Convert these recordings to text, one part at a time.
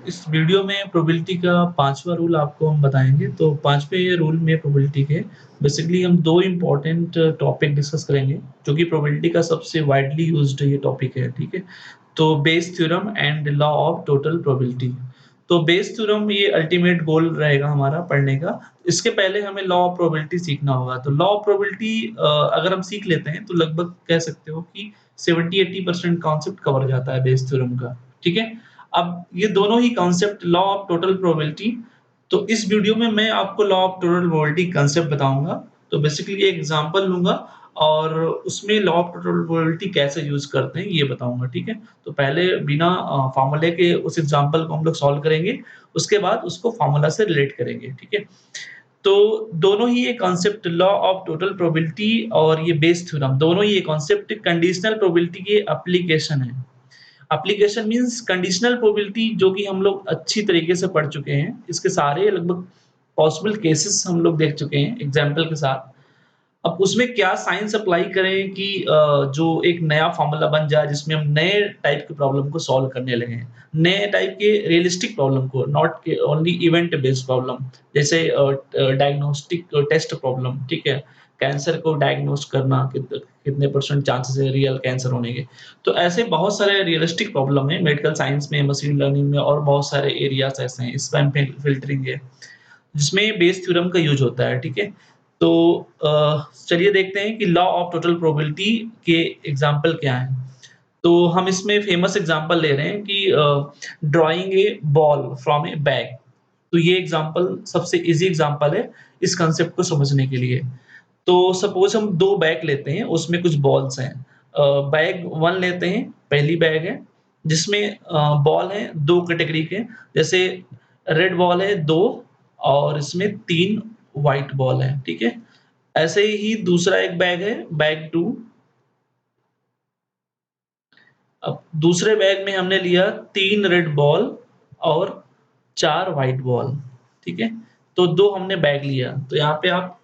इस वीडियो में प्रोबेबिलिटी का 5वां रूल आपको हम बताएँगे। तो 5वें रूल में प्रोबेबिलिटी के बेसिकली हम 2 इम्पोर्टेंट टॉपिक डिस्कस करेंगे, जो कि प्रोबेबिलिटी का सबसे वाइडली यूज़्ड ये टॉपिक है, ठीक है? तो Bayes theorem and law of total probability. तो बेस थ्योरम ये अल्टीमेट गोल रहेगा हमारा पढ़ने का। इसके पहले हमें लॉ ऑफ प्रोबेबिलिटी सीखना होगा। तो लॉ ऑफ प्रोबेबिलिटी अगर हम सीख लेते हैं, तो लगभग कह सकते हो कि 70-80% कॉन्सेप्ट कवर हो जाता है बेस थ्योरम का, ठीक है? अब ये दोनों ही concept law of total probability, तो इस वीडियो में मैं आपको law of total probability concept बताऊँगा। तो बेसिकली एक एग्ज़ाम्पल लूँगा और उसमें लॉ ऑफ टोटल प्रोबेबिलिटी कैसे यूज़ करते हैं ये बताऊँगा, ठीक है? तो पहले बिना फ़ॉर्मूले के उस एग्ज़ाम्पल को हम लोग सॉल्व करेंगे, उसके बाद उसको फ़ॉर्मूला से रिलेट करेंगे, ठीक है? तो दोनों ही ये concept law of total probability और ये बेस थ्योरम दोनों ही ये कॉन्सेप्ट कंडीशनल प्रोबेबिलिटी के एप्लीकेशन है। एप्लीकेशन मीन्स कंडीशनल प्रोबेबिलिटी जो कि हम लोग अच्छी तरीके से पढ़ चुके हैं। इसके सारे लगभग पॉसिबल केसेस हम लोग देख चुके हैं एग्ज़ाम्पल के साथ। अब उसमें क्या साइंस अप्लाई करें कि जो एक नया फ़ॉर्मूला बन जाए जिसमें हम नए टाइप के प्रॉब्लम को सॉल्व करने लगें। नए टाइप के रियलिस्टिक प्रॉब्लम को, नॉट के ओनली इवेंट बेस्ड प्रॉब्लम। जैसे डायग्नोस्टिक टेस्ट प्रॉब्लम, ठीक है? कैंसर को डायग्नोस करना कितने परसेंट चांसेस है रियल कैंसर होने के। तो ऐसे बहुत सारे रियलिस्टिक प्रॉब्लम है मेडिकल साइंस में, मशीन लर्निंग में और बहुत सारे एरियाज़ ऐसे हैं, स्पैम फ़िल्टरिंग है। जिसमें बेस थ्योरम का यूज़ होता है, ठीक है? तो चलिए देखते हैं कि लॉ ऑफ टोटल प्रोबेबिलिटी के एग्ज़ाम्पल क्या हैं। तो हम इसमें फ़ेमस एग्ज़ाम्पल ले रहे हैं कि drawing A ball from A bag. तो ये एग्ज़ाम्पल सबसे ईज़ी एग्ज़ाम्पल है इस कांसेप्ट को समझने के लिए। तो सपोज़ हम 2 बैग लेते हैं, उसमें कुछ बॉल्स हैं। बैग 1 लेते हैं, पहली बैग है, जिसमें बॉल हैं 2 कैटेगरी के, जैसे रेड बॉल है 2 और इसमें 3 व्हाइट बॉल हैं, ठीक है? ऐसे ही दूसरा एक बैग है, बैग 2। अब दूसरे बैग में हमने लिया 3 रेड बॉल और 4 व्हाइट बॉल, ठीक है? तो 2 हमने बैग लिया, तो यहाँ पे आप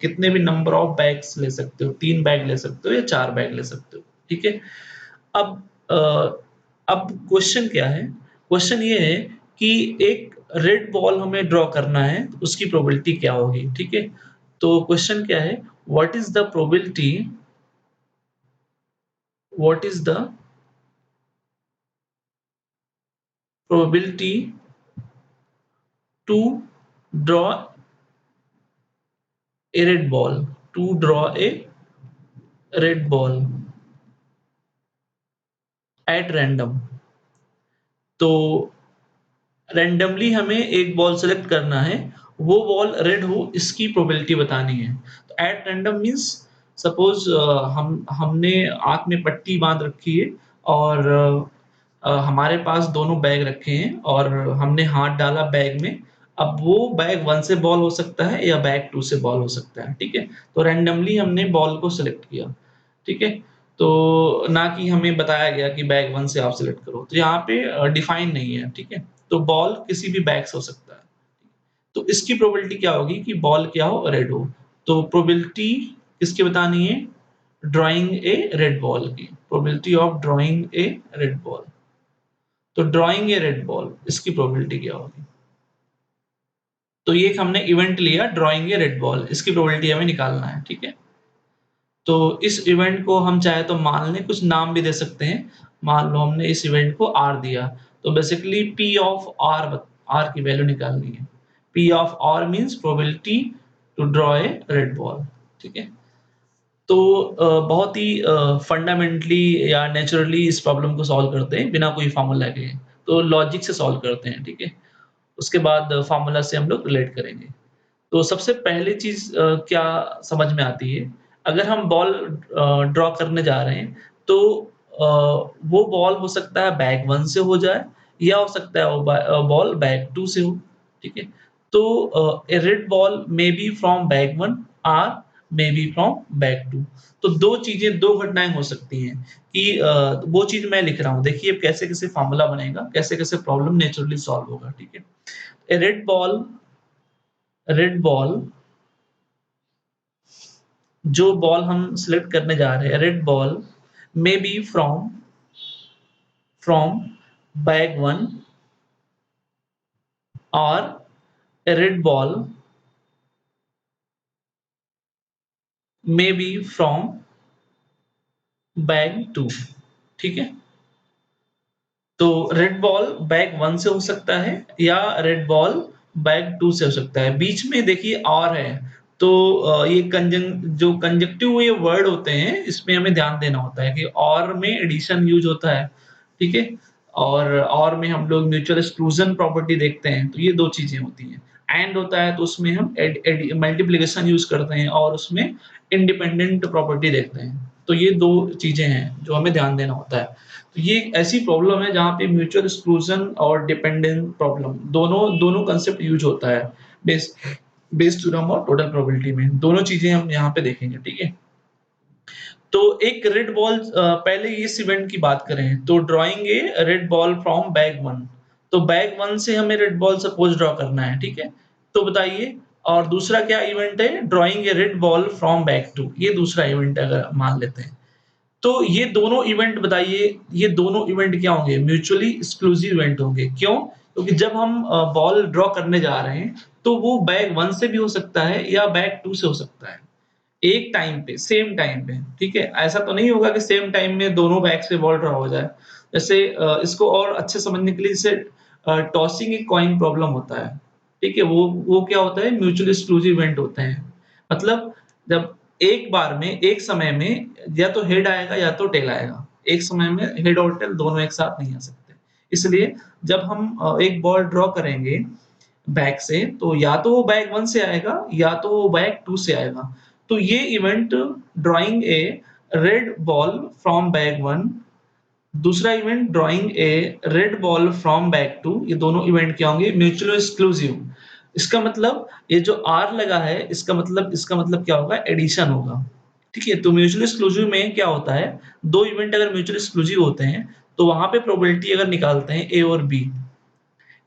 कितने भी नंबर ऑफ बैग्स ले सकते हो, 3 बैग ले सकते हो या 4 बैग ले सकते हो, ठीक है? अब अ, अब क्वेश्चन क्या है? क्वेश्चन ये है कि एक रेड बॉल हमें ड्रॉ करना है, उसकी प्रोबेबिलिटी क्या होगी, ठीक है? तो क्वेश्चन क्या है? What is the probability what is the probability to draw a red ball to draw a red ball at random। तो रैंडमली हमें एक बॉल सेलेक्ट करना है, वो बॉल रेड हो इसकी प्रोबेबिलिटी बतानी है। तो एट रैंडम मीन्स सपोज़ हमने आँख में पट्टी बाँध रखी है और हमारे पास दोनों बैग रखे हैं और हमने हाथ डाला बैग में। अब वो बैग 1 से बॉल हो सकता है या बैग 2 से बॉल हो सकता है, ठीक है? तो रैंडमली हमने बॉल को सेलेक्ट किया, ठीक है? तो ना कि हमें बताया गया कि बैग 1 से आप सेलेक्ट करो। तो यहाँ पे डिफाइन नहीं है, ठीक है? तो बॉल किसी भी बैग से हो सकता है। तो इसकी प्रोबेबिलिटी क्या होगी कि बॉल क्या हो? रेड हो। तो प्रोबेबिलिटी किसकी बतानी है? ड्राइंग ए रेड बॉल की। Probability of drawing a red ball. तो ड्राइंग ए रेड बॉल इसकी प्रोबेबिलिटी क्या होगी? तो ये एक हमने इवेंट लिया ड्राइंग ए रेड बॉल, इसकी प्रोबेबिलिटी हमें निकालना है, ठीक है? तो इस इवेंट को हम चाहे तो मान लें, कुछ नाम भी दे सकते हैं। मान लो हमने इस इवेंट को R दिया, तो बेसिकली P ऑफ R की वैल्यू निकालनी है। P of R means probability to draw a red ball, ठीक है? तो बहुत ही फंडामेंटली या नेचुरली इस प्रॉब्लम को सॉल्व करते हैं बिना कोई फ़ॉर्मूला के। तो लॉजिक से सॉल्व करते हैं, ठीक है? उसके बाद फ़ॉर्मूला से हम लोग रिलेट करेंगे। तो सबसे पहली चीज़ क्या समझ में आती है, अगर हम बॉल ड्रॉ करने जा रहे हैं, तो वो बॉल हो सकता है बैग 1 से हो जाए या हो सकता है वो बॉल बैग 2 से हो, ठीक है? तो a red ball may be from bag 1 और मे बी फ्रॉम बैग 2। तो 2 चीज़ें 2 घटनाएँ हो सकती हैं कि वो चीज़ मैं लिख रहा हूँ। देखिए अब कैसे-कैसे फ़ॉर्मूला बनेगा, कैसे-कैसे प्रॉब्लम नेचुरली सॉल्व होगा, ठीक है? ए रेड बॉल जो बॉल हम सिलेक्ट करने जा रहे हैं, red ball may be from bag 1 और a red ball may be from bag 2, ठीक है? तो रेड बॉल बैग 1 से हो सकता है या रेड बॉल बैग 2 से हो सकता है। बीच में देखिए और है, तो ये जो कंजंक्टिव ये वर्ड होते हैं, इसमें हमें ध्यान देना होता है कि और में एडिशन यूज़ होता है, ठीक है? और में हम लोग म्यूचुअल एक्सक्लूजन प्रॉपर्टी देखते हैं, तो ये 2 चीज़ें होती हैं। एंड होता है तो उसमें हम एड एड मल्टिप्लिकेशन यूज़ करते हैं और उसमें इंडिपेंडेंट प्रॉपर्टी देखते हैं। तो ये 2 चीज़ें हैं, जो हमें ध्यान देना होता है। तो ये एक ऐसी प्रॉब्लम है जहाँ पे म्यूचुअल एक्सक्लूजन और डिपेंडेंट प्रॉब्लम दोनों दोनों कांसेप्ट यूज़ होता है बेस बेस्ड थ्योरम और टोटल प्रोबेबिलिटी में। दोनों चीज़ें हम यहाँ पे देखेंगे, ठीक है? तो एक रेड बॉल पहले इस इवेंट की बात करें तो drawing a red ball from bag 1। तो बैग 1 से हमें रेड बॉल सपोज़ ड्रॉ करना है, ठीक है? तो बताइए और दूसरा क्या इवेंट है drawing a red ball from bag 2 ये दूसरा इवेंट अगर मान लेते हैं। तो ये दोनों इवेंट बताइए, ये दोनों इवेंट क्या होंगे? म्यूचुअली एक्सक्लूसिव इवेंट होंगे। क्यों? क्योंकि जब हम बॉल ड्रॉ करने जा रहे हैं, तो वो बैग 1 से भी हो सकता है या बैग 2 से हो सकता है। एक टाइम पे, सेम टाइम पे, ठीक है? ऐसा तो नहीं होगा कि सेम टाइम में दोनों बैग से बॉल ड्रॉ हो जाए। जैसे इसको और अच्छे समझने के लिए जैसे टॉसिंग ए कॉइन प्रॉब्लम होता है, ठीक है? वो क्या होता है? म्यूचुअली एक्सक्लूसिव इवेंट होते हैं। मतलब जब एक बार में, एक समय में या तो हेड आएगा या तो टेल आएगा। एक समय में हेड और टेल दोनों एक साथ नहीं आ सकते। इसलिए जब हम एक बॉल ड्रॉ करेंगे बैग से, तो या तो वो बैग 1 से आएगा या तो वो बैग 2 से आएगा। तो ये event drawing a red ball from bag 1, दूसरा event drawing a red ball from bag 2, ये दोनों इवेंट क्या होंगे? Mutually exclusive. इसका मतलब ये जो आर लगा है, इसका मतलब क्या होगा? एडिशन होगा। ठीक है? तो म्यूचुअली एक्सक्लूसिव में क्या होता है, 2 इवेंट अगर म्यूचुअली एक्सक्लूसिव होते हैं, तो वहाँ पे प्रोबेबिलिटी अगर निकालते हैं ए और बी,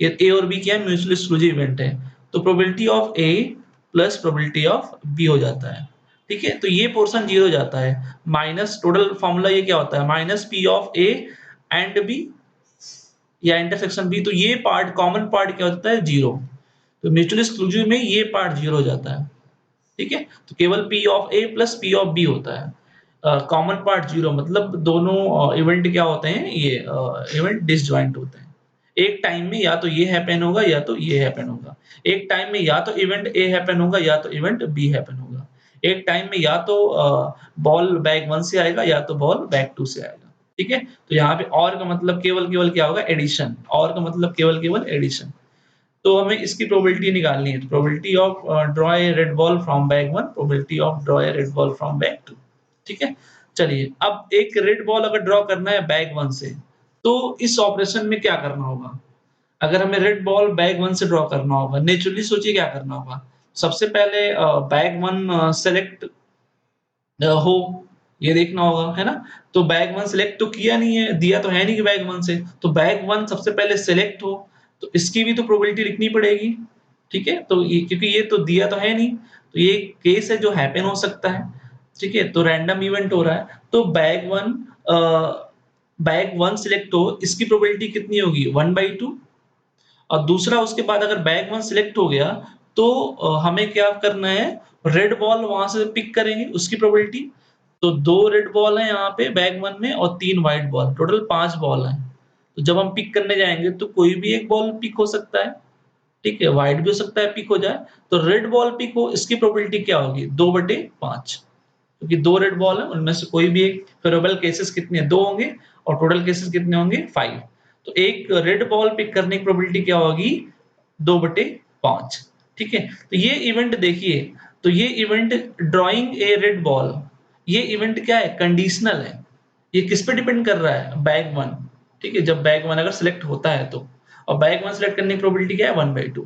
ये ए और बी क्या है? म्यूचुअली एक्सक्लूसिव इवेंट है। तो probability of A plus probability of B हो जाता है। ठीक है? तो ये पोर्शन 0 हो जाता है। माइनस टोटल फॉर्मूला ये क्या होता है? Minus P of A and B या इंटरसेक्शन बी, तो ये पार्ट कॉमन पार्ट क्या होता है? 0। तो म्यूचुअली एक्सक्लूसिव में ये पार्ट 0 हो जाता है। ठीक है? तो केवल P of A plus P of B होता है। कॉमन पार्ट 0 मतलब दोनों इवेंट क्या होते हैं? ये इवेंट डिसजॉइंट होते हैं। एक टाइम में या तो ये हैपन होगा या तो ये हैपन होगा। एक टाइम में या तो इवेंट ए हैपन होगा या तो इवेंट बी हैपन होगा। एक टाइम में या तो बॉल बैग 1 से आएगा या तो बॉल बैग 2 से आएगा। ठीक है? तो यहाँ पे और का मतलब केवल-केवल क्या होगा? एडिशन। और का मतलब केवल-केवल एडिशन। तो हमें इसकी प्रोबेबिलिटी निकालनी है। तो probability of draw a red ball from bag 1, probability of draw a red ball from bag 2। ठीक है? चलिए, अब एक रेड बॉल अगर ड्रॉ करना है बैग 1 से, तो इस ऑपरेशन में क्या करना होगा? अगर हमें रेड बॉल बैग 1 से ड्रॉ करना होगा, नेचुरली सोचिए क्या करना होगा? सबसे पहले बैग 1 सेलेक्ट हो, ये देखना होगा, है ना? तो बैग 1 सिलेक्ट तो किया नहीं है, दिया तो है नहीं कि बैग 1 से, तो बैग 1 सबसे पहले सिलेक्ट हो, तो इसकी भी तो प्रोबेबिलिटी लिखनी पड़ेगी, ठीक है? तो ये क्योंकि ये तो दिया तो है नहीं, तो ये केस है जो हैपन हो सकता है, ठीक है? तो रैंडम इवेंट हो रहा है, तो बैग 1 सिलेक्ट हो, इसकी प्रोबेबिलिटी कितनी होगी? 1/2। और दूसरा उसके बाद अगर बैग 1 सिलेक्ट हो गया, तो हमें क्या करना है, रेड बॉल वहाँ से पिक करेंगे, उसकी प्रोबेबिलिटी। तो 2 रेड बॉल हैं यहाँ पे बैग 1 में और 3 व्हाइट बॉल, टोटल 5 बॉल हैं। तो जब हम पिक करने जाएँगे तो कोई भी एक बॉल पिक हो सकता है, ठीक है? व्हाइट भी हो सकता है पिक हो जाए, तो रेड बॉल पिक हो, इसकी प्रोबेबिलिटी क्या होगी? 2/5, क्योंकि 2 रेड बॉल हैं, उनमें से कोई भी एक फेवरेबल केसेस कितने हैं? 2 होंगे और टोटल केसेस कितने होंगे? 5। तो एक रेड बॉल पिक करने की प्रोबेबिलिटी क्या होगी? 2/5, ठीक है? तो ये इवेंट देखिए, तो ये event drawing a red ball, ये इवेंट क्या है? कंडीशनल है। ये किस पे डिपेंड कर रहा है? बैग 1, ठीक है? जब बैग 1 अगर सिलेक्ट होता है तो। और बैग 1 सिलेक्ट करने की प्रोबेबिलिटी क्या है? 1/2।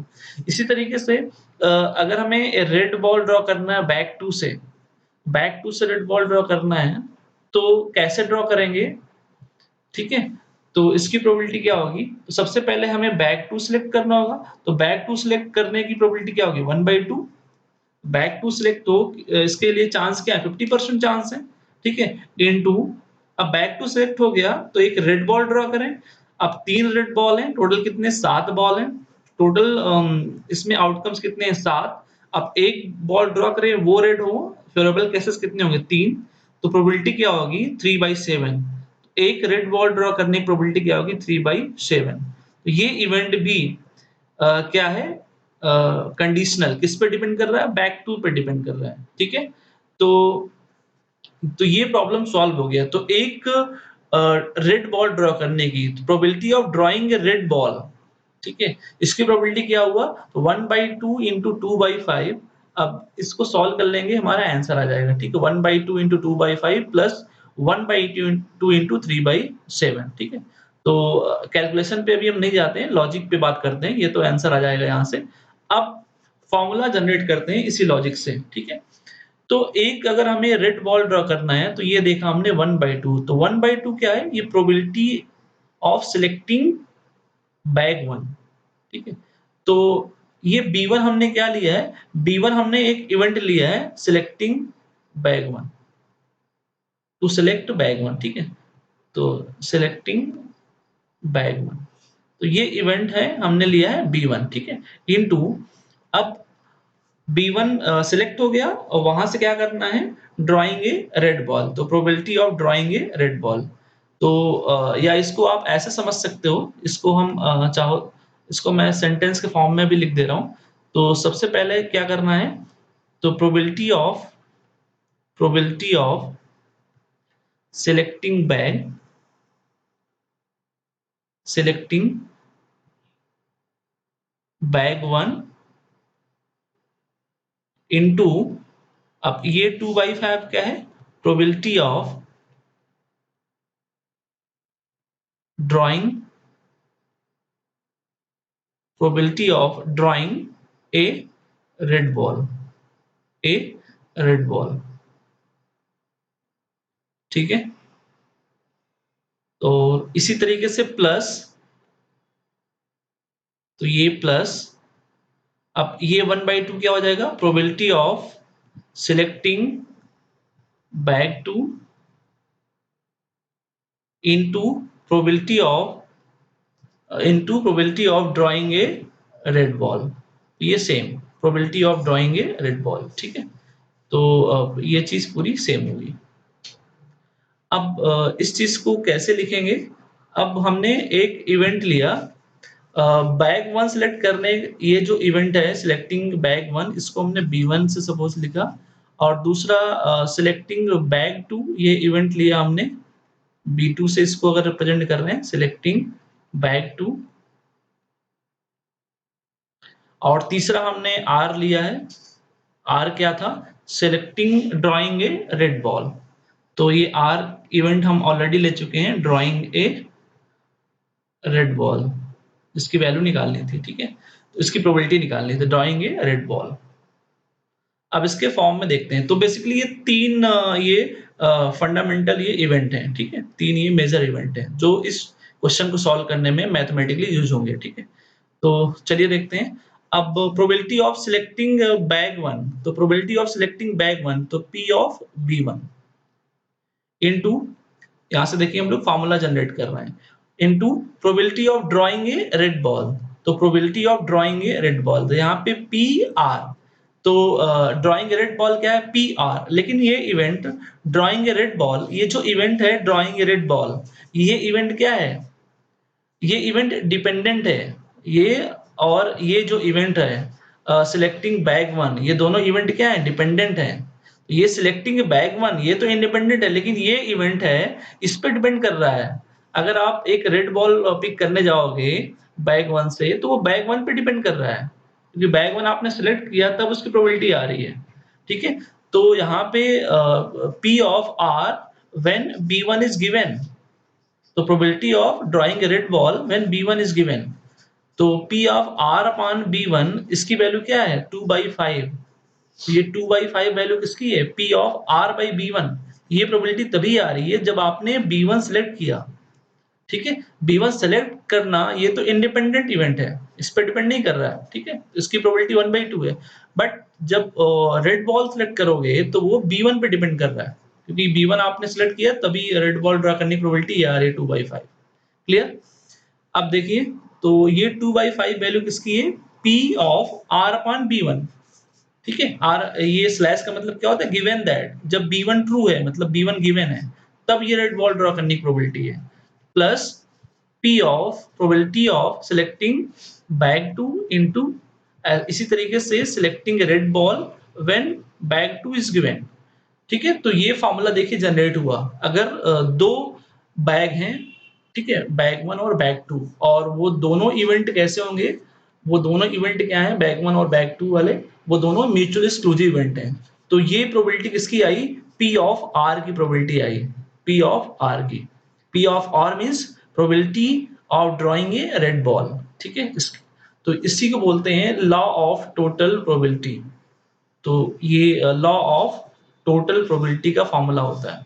इसी तरीके से अगर हमें रेड बॉल ड्रॉ करना है बैक टू से रेड बॉल ड्रॉ करना है, तो कैसे ड्रॉ करेंगे? ठीक है? तो इसकी प्रोबेबिलिटी क्या होगी? तो सबसे पहले हमें बैक टू सिलेक्ट करना होगा, तो बैक टू सिलेक्ट करने की प्रोबेबिलिटी क्या होगी? 1/2। बैक टू सिलेक्ट हो इसके लिए चांस क्या है? 50% चांस है, ठीक है? इनटू अब बैक टू सिलेक्ट हो गया, तो एक रेड बॉल ड्रॉ करें। अब 3 रेड बॉल हैं, टोटल कितने? 7 बॉल हैं। टोटल इसमें आउटकम्स कितने हैं 7। अब एक बॉल ड्रॉ करें वो रेड हो, फेवरेबल केसेस कितने होंगे 3, तो प्रोबेबिलिटी क्या होगी 3/7। एक रेड बॉल ड्रॉ करने की प्रोबेबिलिटी क्या होगी 3/7। तो ये इवेंट भी क्या है कंडीशनल, किस पे डिपेंड कर रहा है, बैक टू पे डिपेंड कर रहा है, ठीक है। तो ये प्रॉब्लम सॉल्व हो गया। तो एक रेड बॉल ड्रॉ करने की probability of drawing a red ball, ठीक है, इसकी प्रोबेबिलिटी क्या हुआ 1/2 इंटू 2/5। अब इसको सॉल्व कर लेंगे, हमारा आंसर आ जाएगा, ठीक है। 1/2 इंटू 2/5 प्लस 1/2 इंटू 3/7, ठीक है। तो कैलकुलेशन पे अभी हम नहीं जाते हैं, लॉजिक पे बात करते हैं, ये तो आंसर आ जाएगा यहाँ से। अब फॉर्मूला जनरेट करते हैं इसी लॉजिक से, ठीक है। तो एक अगर हमें रेड बॉल ड्रॉ करना है तो ये देखा हमने 1/2, तो 1/2 क्या है, ये प्रोबेबिलिटी ऑफ सिलेक्टिंग बैग 1, ठीक है। तो ये B1 हमने क्या लिया है, B1 हमने एक इवेंट लिया है selecting bag 1, to select bag 1, ठीक है। तो सिलेक्टिंग बैग 1, तो ये इवेंट है, हमने लिया है B1, ठीक है। इनटू अब B1 सिलेक्ट हो गया और वहां से क्या करना है, ड्राइंग ए रेड बॉल, तो probability of drawing a red ball. तो या इसको आप ऐसे समझ सकते हो, इसको हम चाहो इसको मैं सेंटेंस के फॉर्म में भी लिख दे रहा हूँ। तो सबसे पहले क्या करना है, तो probability of selecting bag 1 into, अब ये 2/5 क्या है, probability of drawing a red ball, A red ball, ठीक है। तो इसी तरीके से प्लस, तो ये प्लस, अब ये 1/2 क्या हो जाएगा, probability of selecting bag 2 into probability of drawing a red ball, ये same probability of drawing a red ball, ठीक है। तो अब ये चीज पूरी सेम होगी। अब इस चीज को कैसे लिखेंगे, अब हमने एक इवेंट लिया बैग 1 सिलेक्ट करने, ये जो इवेंट है सिलेक्टिंग बैग 1, इसको हमने B1 से सपोज लिखा, और दूसरा सिलेक्टिंग बैग 2, ये इवेंट लिया हमने B2 से, इसको अगर रिप्रेजेंट कर रहे हैं सिलेक्टिंग बैग 2, और तीसरा हमने R लिया है, R क्या था, selecting drawing a red ball. तो ये R इवेंट हम ऑलरेडी ले चुके हैं, ड्राइंग ए रेड बॉल, जिसकी वैल्यू निकालनी थी, ठीक है। तो इसकी प्रोबेबिलिटी निकालनी थी, ड्राइंग ए रेड बॉल। अब इसके फॉर्म में देखते हैं। तो बेसिकली ये तीन फंडामेंटल ये इवेंट हैं, ठीक है। तीन ये मेजर इवेंट हैं जो इस क्वेश्चन को सॉल्व करने में मैथमेटिकली यूज होंगे, ठीक है। तो चलिए देखते हैं। अब प्रोबेबिलिटी ऑफ सिलेक्टिंग बैग 1, तो प्रोबेबिलिटी ऑफ सिलेक्टिंग बैग 1, तो P ऑफ B1 इनटू, यहाँ से देखिए हम लोग फॉर्मूला जनरेट कर रहे हैं, into probability of drawing a red ball, तो probability of drawing a red ball, तो यहाँ पे पी आर, तो ड्राइंग ए रेड बॉल क्या है पी आर, लेकिन ये event drawing a red ball, ये जो इवेंट है ड्राइंग ए रेड बॉल, ये इवेंट क्या है, ये इवेंट डिपेंडेंट है, ये और ये जो इवेंट है सिलेक्टिंग बैग 1, ये दोनों इवेंट क्या है, डिपेंडेंट है। ये सिलेक्टिंग बैग 1 ये तो इंडिपेंडेंट है, लेकिन ये इवेंट है इस पे डिपेंड कर रहा है। अगर आप एक रेड बॉल पिक करने जाओगे बैग 1 से, तो वो बैग 1 पे डिपेंड कर रहा है, क्योंकि बैग 1 आपने सिलेक्ट किया तब उसकी प्रोबेबिलिटी आ रही है, ठीक है। तो यहाँ पे P of R when B1 is given, तो probability of drawing a red ball when B1 is given, तो P of R upon B1, इसकी वैल्यू क्या है 2/5, ये 2/5 वैल्यू किसकी है, P of R by B1। ये प्रोबेबिलिटी तभी आ रही है जब आपने B1 सिलेक्ट किया, ठीक है। B1 सेलेक्ट करना ये तो इंडिपेंडेंट इवेंट है, इस पे डिपेंड नहीं कर रहा है, ठीक है। इसकी प्रोबेबिलिटी 1/2 है, बट जब रेड बॉल सेलेक्ट करोगे तो वो B1 पे डिपेंड कर रहा है, क्योंकि B1 आपने सेलेक्ट किया तभी रेड बॉल ड्रा करने की प्रोबेबिलिटी आ रही है 2/5। क्लियर। अब देखिए तो ये 2/5 वैल्यू किसकी है? P of R upon B1, ठीक है? R ये स्लैश का मतलब क्या होता है? गिवन दैट जब B1 ट्रू है मतलब B1 गिवन है, तब ये रेड बॉल ड्रॉ करने की प्रोबेबिलिटी है। Plus P of probability of selecting bag 2 into इसी तरीके से selecting red ball when bag 2 is given, ठीक है? तो ये फॉर्मूला देखिए जनरेट हुआ। अगर 2 बैग हैं, ठीक है? बैग 1 और बैग 2 और वो दोनों इवेंट कैसे होंगे? वो दोनों इवेंट क्या हैं बैग 1 और बैग 2 वाले? वो दोनों म्यूचुअली एक्सक्लूसिव इवेंट हैं। तो ये प्रोबेबिलिटी किसकी आई? P ऑफ R की probability I. P of R की। P of R means probability of drawing a red ball, ठीक है? तो इसी को बोलते हैं लॉ ऑफ टोटल प्रोबेबिलिटी। तो ये लॉ ऑफ टोटल प्रोबेबिलिटी का फॉर्मूला होता है,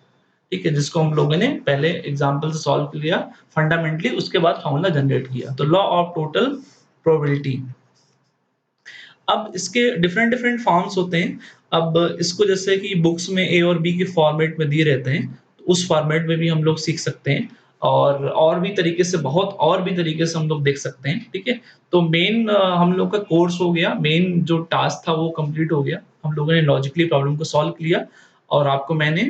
ठीक है? जिसको हम लोगों ने पहले एग्जांपल से सॉल्व किया फंडामेंटली, उसके बाद फॉर्मूला जनरेट किया। तो लॉ ऑफ टोटल प्रोबेबिलिटी। अब इसके डिफरेंट डिफरेंट फॉर्म्स होते हैं। अब इसको जैसे कि बुक्स में ए और बी के फॉर्मेट में दिए रहते हैं, तो उस फॉर्मेट में भी हम लोग सीख सकते हैं और भी तरीके से बहुत और भी तरीके से हम लोग देख सकते हैं, ठीक है? तो मेन हम लोग का कोर्स हो गया, मेन जो टास्क था वो कंप्लीट हो गया। हम लोगों ने लॉजिकली प्रॉब्लम को सॉल्व किया और आपको मैंने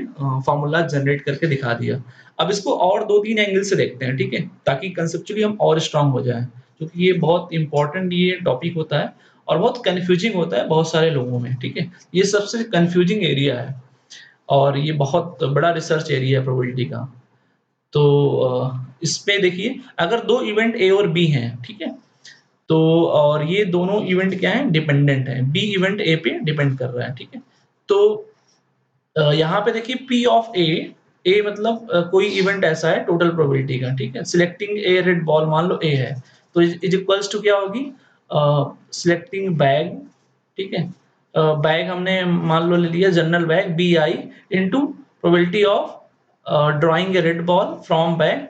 फॉर्मूला जनरेट करके दिखा दिया। अब इसको और 2-3 एंगल से देखते हैं, ठीक है? ताकि कांसेप्चुअली हम और स्ट्रांग हो जाएँ, क्योंकि ये बहुत इम्पोर्टेंट ये टॉपिक होता है और बहुत कन्फ्यूजिंग होता है बहुत सारे लोगों में, ठीक है? ये सबसे कन्फ्यूजिंग एरिया है और ये बहुत बड़ा रिसर्च एरिया है प्रोबेबिलिटी का। तो इसमें देखिए अगर 2 इवेंट ए और बी हैं, ठीक है? तो और ये दोनों इवेंट क्या हैं? डिपेंडेंट हैं। बी इवेंट ए पे डिपेंड कर रहा है, ठीक है? तो यहाँ पे देखिए P ऑफ ए मतलब कोई इवेंट ऐसा है टोटल प्रोबेबिलिटी का, ठीक है? सिलेक्टिंग ए रेड बॉल मान लो ए है, तो इज इक्वल्स टू क्या होगी? सिलेक्टिंग बैग, ठीक है? बैग हमने मान लो ले लिया general bag BI into probability of drawing a red ball from bag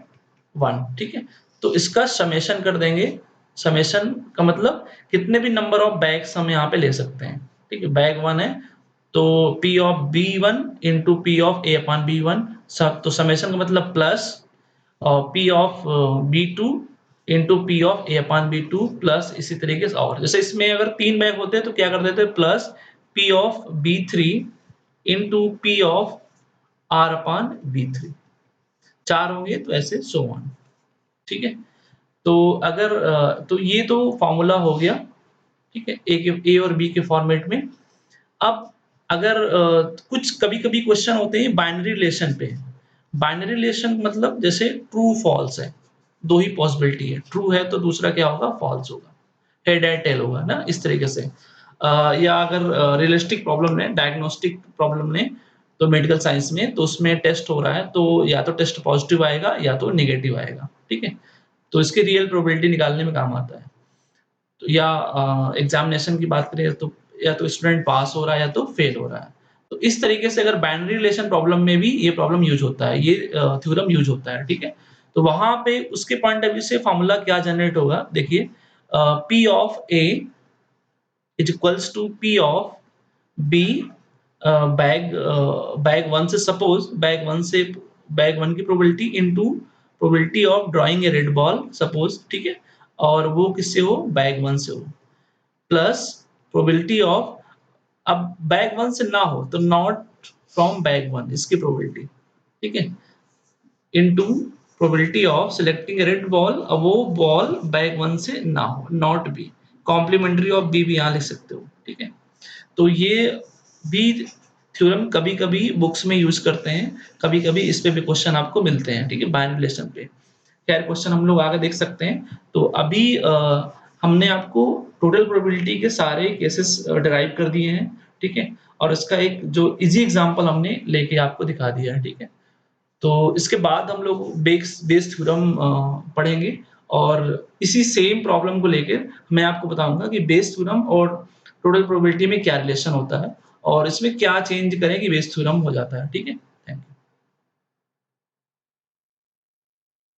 1, ठीक है? तो इसका समेशन कर देंगे। समेशन का मतलब कितने भी नंबर ऑफ बैग्स हम यहाँ पे ले सकते हैं, ठीक है? बैग 1 है तो P of B1 into P of A upon B1 सब, तो समेशन का मतलब plus P of B2 into P of A upon B2 plus इसी तरीके से। और जैसे इसमें अगर 3 बैग होते तो क्या कर देते? Plus P of B3 into P of R upon B3, 4 होंगे तो ऐसे सो ऑन, ठीक है? तो अगर तो ये तो फॉर्मूला हो गया, ठीक है? ए और बी के फॉर्मेट में। अब अगर कुछ कभी-कभी क्वेश्चन होते हैं बाइनरी रिलेशन पे। बाइनरी रिलेशन मतलब जैसे ट्रू फॉल्स है, 2 ही पॉसिबिलिटी है, ट्रू है तो दूसरा क्या होगा? फॉल्स होगा, हेड या टेल होगा ना, इस तरीके से। या अगर रियलिस्टिक प्रॉब्लम है, डायग्नोस्टिक प्रॉब्लम ने तो मेडिकल साइंस में तो उसमें टेस्ट हो रहा है तो या तो टेस्ट पॉजिटिव आएगा या तो नेगेटिव आएगा, ठीक है? तो इसकी रियल प्रोबेबिलिटी निकालने में काम आता है। तो या एग्जामिनेशन की बात करें तो या तो स्टूडेंट पास हो रहा है या तो फेल हो रहा है। तो इस तरीके से अगर बाइनरी रिलेशन प्रॉब्लम में भी ये प्रॉब्लम यूज़ होता है, ये थ्योरम यूज़ होता है, ठीक है? तो वहाँ पे उसके पॉइंट ऑफ व्यू से फॉर्मूला क्या जनरेट होगा? देखिए P of A is equals to P of B bag 1 से सपोज़ बैग 1 की probability into probability of drawing a red ball suppose, ठीक है? और वो किससे हो? बैग 1 से हो। प्लस प्रोबेबिलिटी ऑफ अब बैग 1 से ना हो तो नॉट फ्रॉम बैग 1 इसकी प्रोबेबिलिटी, ठीक है? Into probability of selecting red ball, अब वो बॉल बैग 1 से ना हो, not B. Complementary of B भी यहाँ लिख सकते हो, ठीक है? तो ये भी थ्योरम कभी-कभी बुक्स में यूज़ करते हैं, कभी-कभी इस पे भी क्वेश्चन आपको मिलते हैं, ठीक है? बाइनरी रिलेशन पे। खैर क्वेश्चन हम लोग आगे देख सकते हैं। तो अभी हमने आपको टोटल प्रोबेबिलिटी के सारे केसेस डिराइव कर दिए हैं, ठीक है? और इसका एक जो ईज़ी एग्ज़ाम्पल हमने लेके आपको दिखा दिया है, ठीक है? तो इसके बाद हम लोग बेस थ्योरम पढ़ेंगे और इसी सेम प्रॉब्लम को लेकर मैं आपको बताऊँगा कि बेस थ्योरम और टोटल प्रोबेबिलिटी में क्या रिलेशन होता है और इसमें क्या चेंज करें कि बेस थ्योरम हो जाता है, ठीक है?